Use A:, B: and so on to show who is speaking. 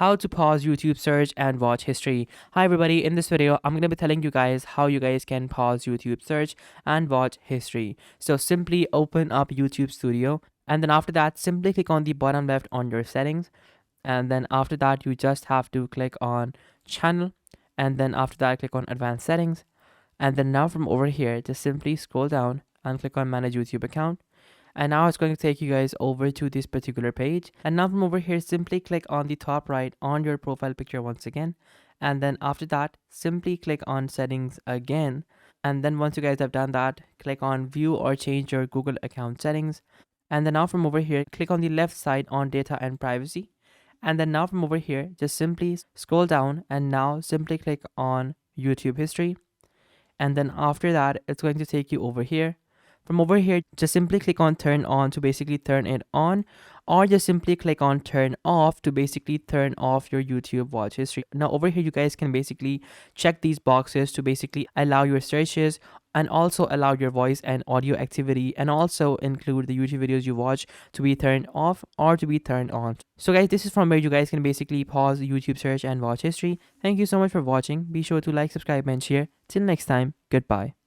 A: how to pause YouTube search and watch history. Hi everybody, in this video I'm going to be telling you guys how you guys can pause YouTube search and watch history. So simply open up YouTube Studio, and then after that simply click on the bottom left on your settings, and then after that you just have to click on channel, and then after that click on advanced settings, and then now from over here just simply scroll down and click on manage YouTube account. And now it's going to take you guys over to this particular page, and now from over here simply click on the top right on your profile picture once again, and then after that simply click on settings again. And then once you guys have done that, click on view or change your Google account settings, and then now from over here click on the left side on data and privacy, and then now from over here just simply scroll down and now simply click on YouTube history, and then after that it's going to take you over here. From over here just simply click on turn on to basically turn it on, or just simply click on turn off to basically turn off your YouTube watch history. Now over here you guys can basically check these boxes to basically allow your searches and also allow your voice and audio activity, and also include the YouTube videos you watch to be turned off or to be turned on. So guys, this is from where you guys can basically pause YouTube search and watch history. Thank you so much for watching. Be sure to like, subscribe and share. Till next time, goodbye.